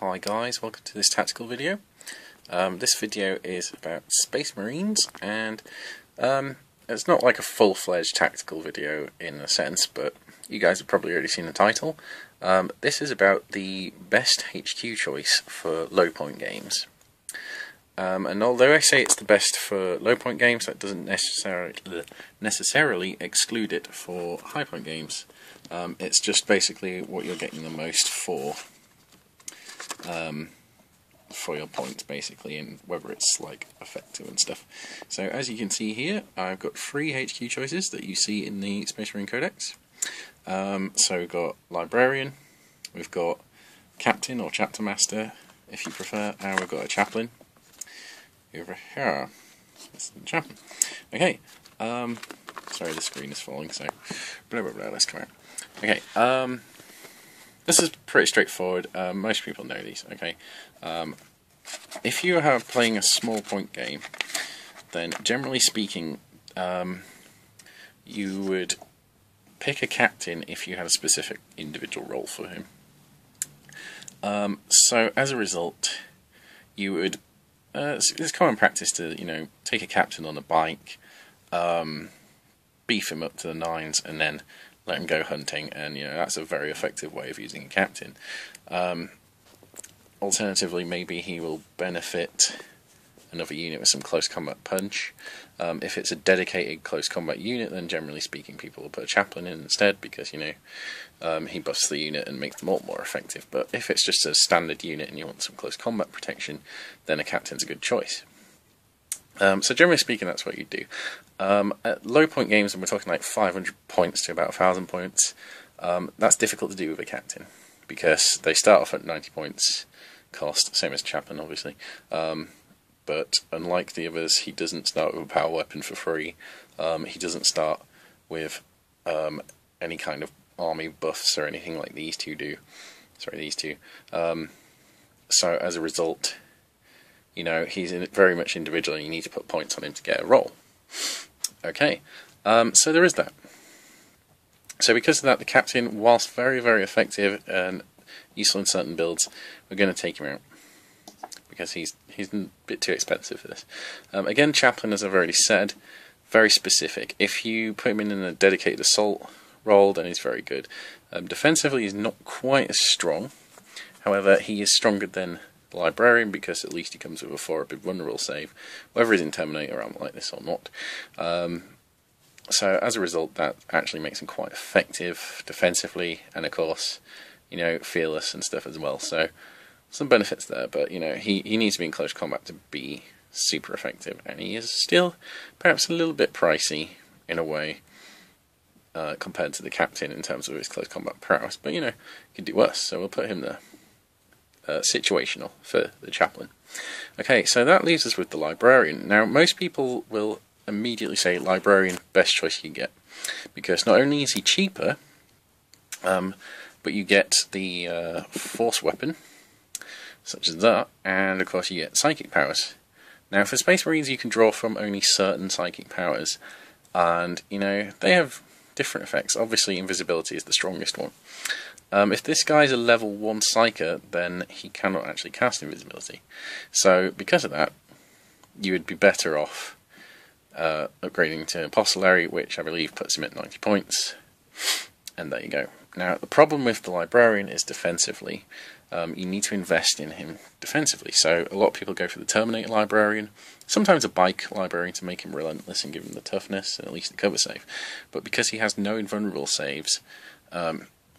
Hi guys, welcome to this tactical video. This video is about Space Marines, and it's not like a full-fledged tactical video in a sense, but you guys have probably already seen the title. This is about the best HQ choice for low point games. And although I say it's the best for low point games, that doesn't necessarily exclude it for high point games. It's just basically what you're getting the most for your points, basically, and whether it's like effective and stuff. So as you can see here, I've got 3 HQ choices that you see in the Space Marine Codex. So we've got Librarian, we've got Captain or Chapter Master, if you prefer, and we've got a Chaplain. Over here, that's the Chaplain. Okay, sorry, the screen is falling, so blah blah blah, let's come out. Okay, this is pretty straightforward. Most people know these. Okay, if you are playing a small point game, then generally speaking, you would pick a captain if you had a specific individual role for him. So as a result, you would it's common practice to take a captain on a bike, beef him up to the nines, and then let him go hunting, and that's a very effective way of using a captain. Alternatively, maybe he will benefit another unit with some close combat punch. If it's a dedicated close combat unit, then generally speaking people will put a chaplain in instead, because he buffs the unit and makes them all more effective. But if it's just a standard unit and you want some close combat protection, then a captain's a good choice. So generally speaking, that's what you do. At low point games, and we're talking like 500 points to about 1,000 points, that's difficult to do with a captain, because they start off at 90 points cost, same as Chaplain obviously, but unlike the others, he doesn't start with a power weapon for free. He doesn't start with any kind of army buffs or anything like these two do. Sorry, these two. So as a result, he's very much individual, and you need to put points on him to get a roll. Okay, so there is that. So because of that, the captain, whilst very, very effective and useful in certain builds, we're going to take him out, because he's a bit too expensive for this. Again, Chaplain, as I've already said, very specific. If you put him in a dedicated assault role, then he's very good. Defensively, he's not quite as strong. However, he is stronger than the Librarian, because at least he comes with a 4-bit vulnerable save, whether he's in Terminator armor like this or not. So as a result, that actually makes him quite effective defensively, and of course, fearless and stuff as well. So some benefits there, but he needs to be in close combat to be super effective, and he is still perhaps a little bit pricey in a way compared to the captain in terms of his close combat prowess, but he could do worse, so we'll put him there. Situational for the Chaplain. Okay, so that leaves us with the Librarian. Now, most people will immediately say Librarian, best choice you can get, because not only is he cheaper, but you get the force weapon, such as that, and of course you get psychic powers. Now, for Space Marines, you can draw from only certain psychic powers, and they have different effects. Obviously, invisibility is the strongest one. If this guy's a level 1 Psyker, then he cannot actually cast invisibility. So, because of that, you would be better off upgrading to Apostolary, which I believe puts him at 90 points. And there you go. Now, the problem with the Librarian is defensively. You need to invest in him defensively. So, a lot of people go for the Terminator Librarian, sometimes a Bike Librarian to make him relentless and give him the toughness and at least the cover save. But because he has no invulnerable saves,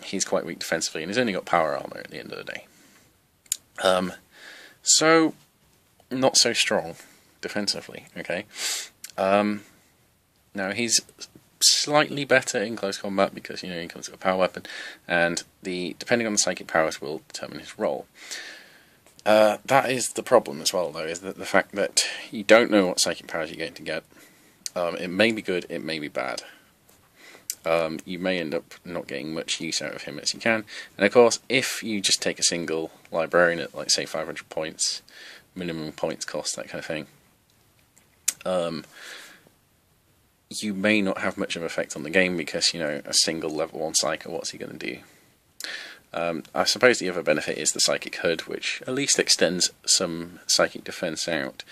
he's quite weak defensively, and he's only got power armor at the end of the day. So, not so strong defensively, okay? Now, he's slightly better in close combat, because, he comes with a power weapon, and depending on the psychic powers will determine his role. That is the problem as well, though, is that the fact that you don't know what psychic powers you're going to get. It may be good, it may be bad. You may end up not getting much use out of him as you can. And of course, if you just take a single Librarian at, like, say, 500 points, minimum points cost, that kind of thing, you may not have much of an effect on the game, because, a single level 1 Psycho, what's he going to do? I suppose the other benefit is the Psychic Hood, which at least extends some psychic defense out.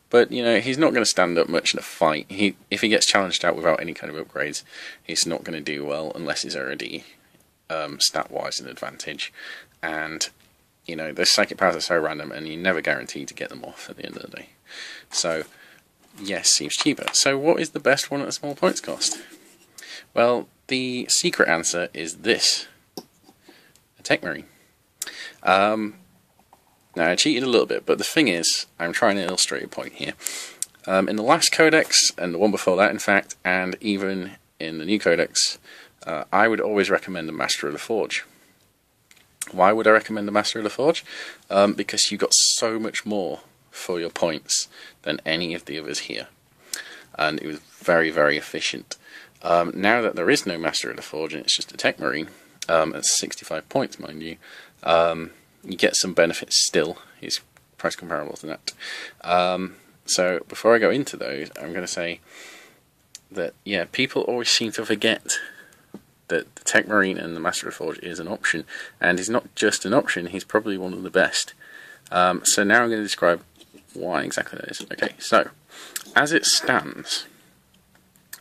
But, you know, he's not going to stand up much in a fight. If he gets challenged out without any kind of upgrades, he's not going to do well unless he's already stat-wise an advantage. And, you know, those psychic powers are so random, and you're never guaranteed to get them off at the end of the day. So, yes, seems cheaper. So what is the best one at a small points cost? Well, the secret answer is this. A Tech Marine. Now, I cheated a little bit, but the thing is, I'm trying to illustrate a point here. In the last codex, and the one before that, in fact, and even in the new codex, I would always recommend the Master of the Forge. Why would I recommend the Master of the Forge? Because you got so much more for your points than any of the others here. And it was very, very efficient. Now that there is no Master of the Forge, and it's just a Tech Marine, at 65 points, mind you, you get some benefits still. It's price comparable to that. So before I go into those, I'm going to say that, yeah, people always seem to forget that the Tech Marine and the Master of the Forge is an option. And he's not just an option, he's probably one of the best. So now I'm going to describe why exactly that is. Okay, so as it stands,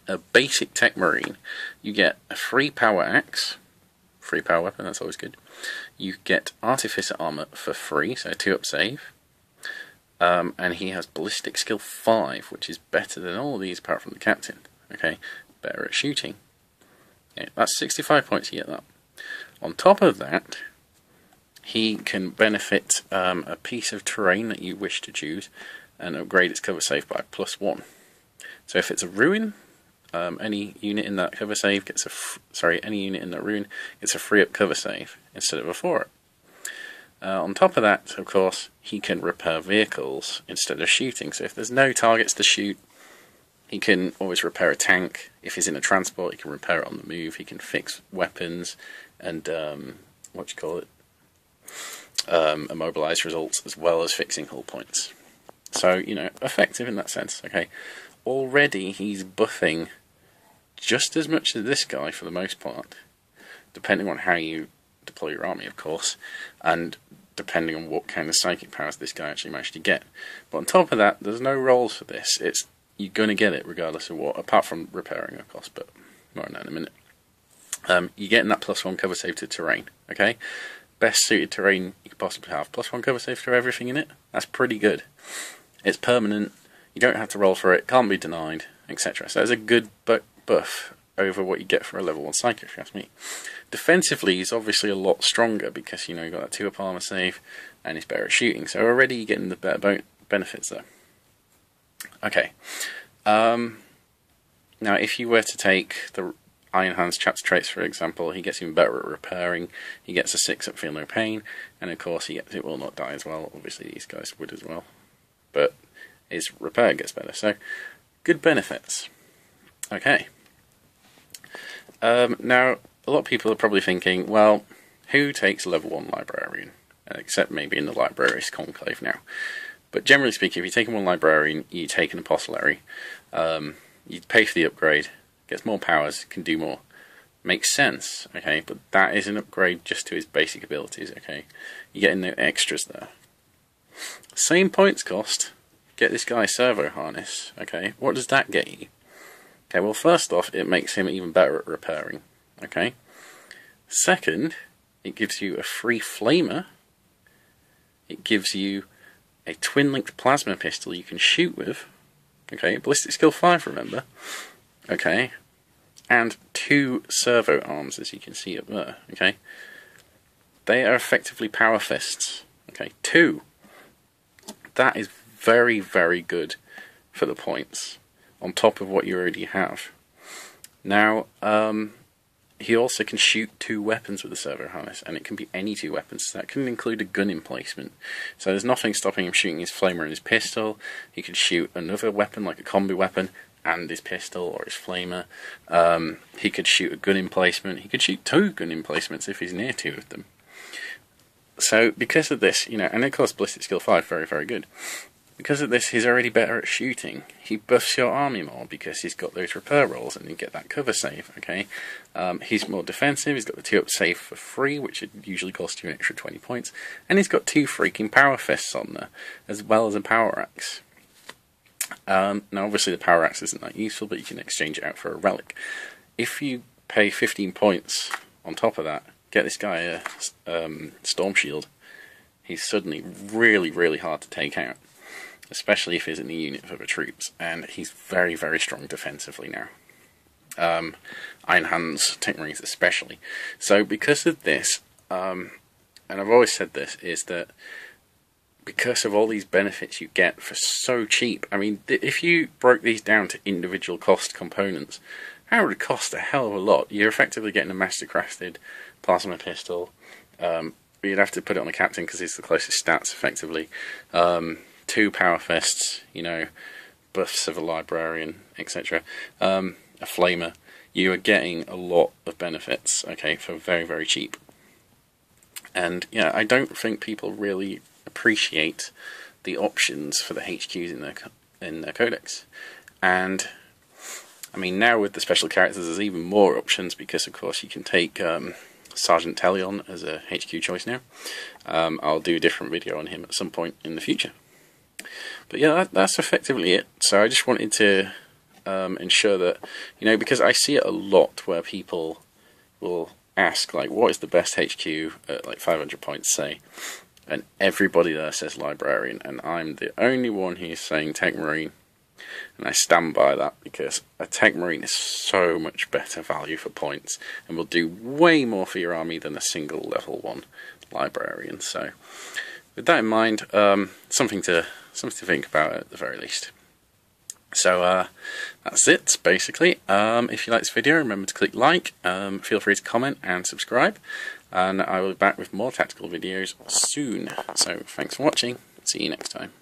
a basic Tech Marine, you get a free power axe, free power weapon, that's always good. You get Artificer Armor for free, so 2-up save. And he has Ballistic Skill 5, which is better than all of these apart from the Captain. Okay, better at shooting. Yeah, that's 65 points, you get that. On top of that, he can benefit a piece of terrain that you wish to choose and upgrade its cover save by +1. So if it's a ruin, any unit in that cover save gets any unit in that ruin gets a 3-up cover save instead of a 4-up. On top of that, of course, he can repair vehicles instead of shooting. So if there's no targets to shoot, he can always repair a tank. If he's in a transport, he can repair it on the move. He can fix weapons and immobilize results, as well as fixing hull points. So, you know, effective in that sense. Okay, already he's buffing just as much as this guy for the most part, depending on how you deploy your army, of course, and depending on what kind of psychic powers this guy actually managed to get. But on top of that, there's no rolls for this. You're going to get it regardless of what, apart from repairing, of course, but more on that in a minute. You're getting that +1 cover save to terrain, okay? Best suited terrain you could possibly have. +1 cover save to everything in it. That's pretty good. It's permanent. You don't have to roll for it. Can't be denied, etc. So it's a good buff over what you get for a level 1 psychic, if you ask me. Defensively, he's obviously a lot stronger because, you know, you've got that 2-up armor save and he's better at shooting. So already you're getting the better benefits there. Okay. Now, if you were to take the Iron Hands chapter traits, for example, he gets even better at repairing. He gets a 6-up Feel No Pain, and of course he gets It Will Not Die as well. Obviously these guys would as well, but his repair gets better. So good benefits. Okay. Now a lot of people are probably thinking, well, who takes level 1 Librarian? Except maybe in the Librarian's Conclave now. But generally speaking, if you're taking one Librarian, you take an Apostolary. You pay for the upgrade, gets more powers, can do more. Makes sense, okay? But that is an upgrade just to his basic abilities, okay? You're getting no extras there. Same points cost, get this guy Servo Harness, okay? What does that get you? Okay, well, first off, it makes him even better at repairing, okay? Second, it gives you a free Flamer. It gives you a twin-linked plasma pistol you can shoot with. Okay, Ballistic Skill 5, remember. Okay, and 2 servo arms, as you can see up there. Okay, they are effectively power fists. Okay, 2. That is very, very good for the points, on top of what you already have. Now, he also can shoot 2 weapons with the servo harness, and it can be any 2 weapons. So that can include a gun emplacement. So there's nothing stopping him shooting his flamer and his pistol. He can shoot another weapon, like a combi weapon, and his pistol or his flamer. He could shoot a gun emplacement. He could shoot 2 gun emplacements if he's near 2 of them. So because of this, you know, and of course Ballistic Skill 5, very, very good. Because of this, he's already better at shooting. He buffs your army more because he's got those repair rolls and you get that cover save, okay? He's more defensive, he's got the 2-up save for free, which would usually cost you an extra 20 points. And he's got 2 freaking power fists on there, as well as a power axe. Now obviously the power axe isn't that useful, but you can exchange it out for a relic. If you pay 15 points on top of that, get this guy a storm shield, he's suddenly really, really hard to take out. Especially if he's in the unit for the troops, and he's very, very strong defensively now. Iron Hands, Tank Marines especially. So because of this, and I've always said this, is that because of all these benefits you get for so cheap, I mean, if you broke these down to individual cost components, that would cost a hell of a lot. You're effectively getting a master-crafted plasma pistol, but you'd have to put it on the captain because it's the closest stats, effectively. 2 power fists, you know, buffs of a librarian, etc. A flamer. You are getting a lot of benefits, okay, for very, very cheap. And yeah, I don't think people really appreciate the options for the HQs in their codex. And I mean, now with the special characters, there's even more options because, of course, you can take Sergeant Talion as a HQ choice now. I'll do a different video on him at some point in the future. But yeah, that's effectively it. So I just wanted to ensure that, you know, because I see it a lot where people will ask, like, what is the best HQ at like 500 points, say, and everybody there says Librarian, and I'm the only one who's saying Tech Marine, and I stand by that because a Tech Marine is so much better value for points and will do way more for your army than a single level 1 Librarian. So with that in mind, something to think about at the very least. So that's it, basically. If you like this video, remember to click like, feel free to comment and subscribe, and I will be back with more tactical videos soon. So thanks for watching, see you next time.